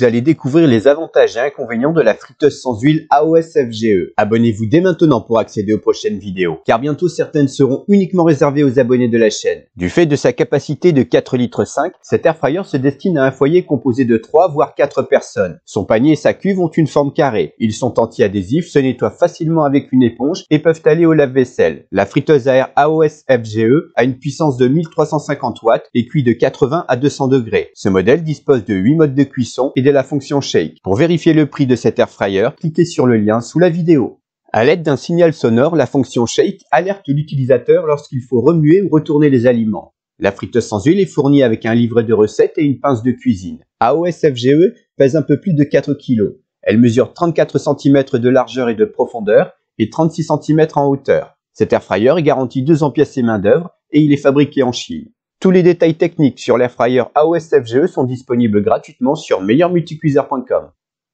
vous allez découvrir les avantages et inconvénients de la friteuse sans huile AOS FGE. Abonnez-vous dès maintenant pour accéder aux prochaines vidéos, car bientôt certaines seront uniquement réservées aux abonnés de la chaîne. Du fait de sa capacité de 4,5 litres, cet airfryer se destine à un foyer composé de 3 voire 4 personnes. Son panier et sa cuve ont une forme carrée. Ils sont anti-adhésifs, se nettoient facilement avec une éponge et peuvent aller au lave-vaisselle. La friteuse à air AOS FGE a une puissance de 1350 watts et cuit de 80 à 200 degrés. Ce modèle dispose de 8 modes de cuisson et de la fonction Shake. Pour vérifier le prix de cet airfryer, cliquez sur le lien sous la vidéo. À l'aide d'un signal sonore, la fonction Shake alerte l'utilisateur lorsqu'il faut remuer ou retourner les aliments. La friteuse sans huile est fournie avec un livret de recettes et une pince de cuisine. AOS FGE pèse un peu plus de 4 kg. Elle mesure 34 cm de largeur et de profondeur et 36 cm en hauteur. Cet airfryer est garanti 2 ans pièces et main d'œuvre et il est fabriqué en Chine. Tous les détails techniques sur l'airfryer AOS FGE sont disponibles gratuitement sur meilleurmulticuiseur.com.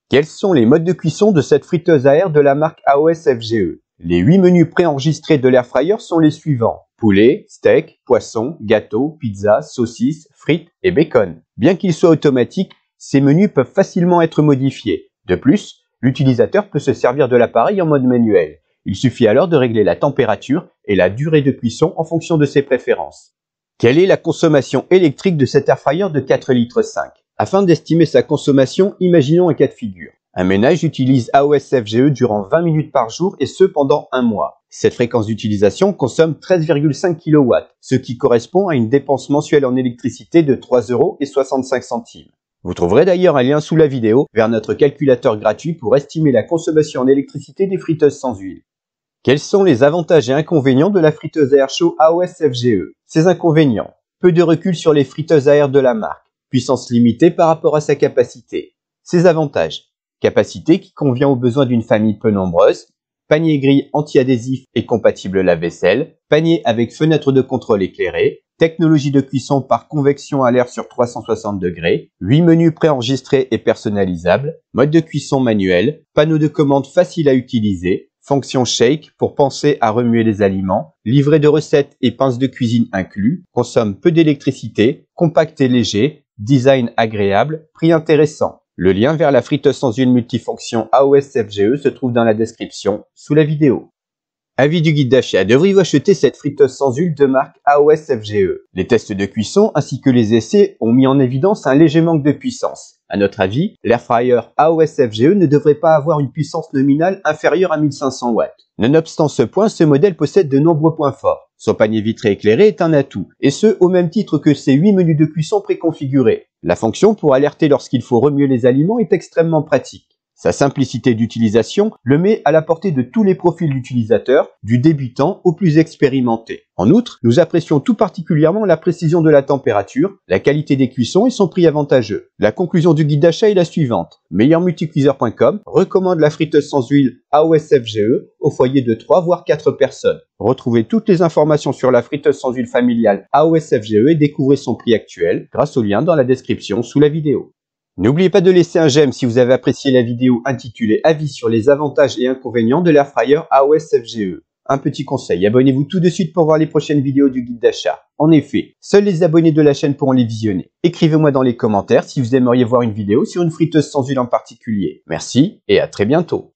Quels sont les modes de cuisson de cette friteuse à air de la marque AOS FGE? Les 8 menus préenregistrés de l'airfryer sont les suivants: poulet, steak, poisson, gâteau, pizza, saucisse, frites et bacon. Bien qu'ils soient automatiques, ces menus peuvent facilement être modifiés. De plus, l'utilisateur peut se servir de l'appareil en mode manuel. Il suffit alors de régler la température et la durée de cuisson en fonction de ses préférences. Quelle est la consommation électrique de cet airfryer de 4,5 litres? Afin d'estimer sa consommation, imaginons un cas de figure. Un ménage utilise AOS FGE durant 20 minutes par jour et ce pendant un mois. Cette fréquence d'utilisation consomme 13,5 kW, ce qui correspond à une dépense mensuelle en électricité de 3,65 €. Vous trouverez d'ailleurs un lien sous la vidéo vers notre calculateur gratuit pour estimer la consommation en électricité des friteuses sans huile. Quels sont les avantages et inconvénients de la friteuse à air chaud AOS FGE? Ses inconvénients: peu de recul sur les friteuses à air de la marque, puissance limitée par rapport à sa capacité. Ses avantages: capacité qui convient aux besoins d'une famille peu nombreuse, panier grille anti-adhésif et compatible lave-vaisselle, panier avec fenêtre de contrôle éclairée, technologie de cuisson par convection à l'air sur 360 degrés, 8 menus préenregistrés et personnalisables, mode de cuisson manuel, panneau de commande facile à utiliser, fonction Shake pour penser à remuer les aliments, livret de recettes et pince de cuisine inclus, consomme peu d'électricité, compact et léger, design agréable, prix intéressant. Le lien vers la friteuse sans huile multifonction AOS FGE se trouve dans la description sous la vidéo. Avis du guide d'achat: devriez-vous acheter cette friteuse sans huile de marque AOS FGE? Les tests de cuisson ainsi que les essais ont mis en évidence un léger manque de puissance. À notre avis, l'airfryer AOS FGE ne devrait pas avoir une puissance nominale inférieure à 1500 watts. Nonobstant ce point, ce modèle possède de nombreux points forts. Son panier vitré éclairé est un atout, et ce au même titre que ses 8 menus de cuisson préconfigurés. La fonction pour alerter lorsqu'il faut remuer les aliments est extrêmement pratique. Sa simplicité d'utilisation le met à la portée de tous les profils d'utilisateurs, du débutant au plus expérimenté. En outre, nous apprécions tout particulièrement la précision de la température, la qualité des cuissons et son prix avantageux. La conclusion du guide d'achat est la suivante: meilleurmulticuiseur.com recommande la friteuse sans huile AOS FGE au foyer de 3 voire 4 personnes. Retrouvez toutes les informations sur la friteuse sans huile familiale AOS FGE et découvrez son prix actuel grâce au lien dans la description sous la vidéo. N'oubliez pas de laisser un j'aime si vous avez apprécié la vidéo intitulée Avis sur les avantages et inconvénients de l'airfryer AOS FGE. Un petit conseil, abonnez-vous tout de suite pour voir les prochaines vidéos du guide d'achat. En effet, seuls les abonnés de la chaîne pourront les visionner. Écrivez-moi dans les commentaires si vous aimeriez voir une vidéo sur une friteuse sans huile en particulier. Merci et à très bientôt.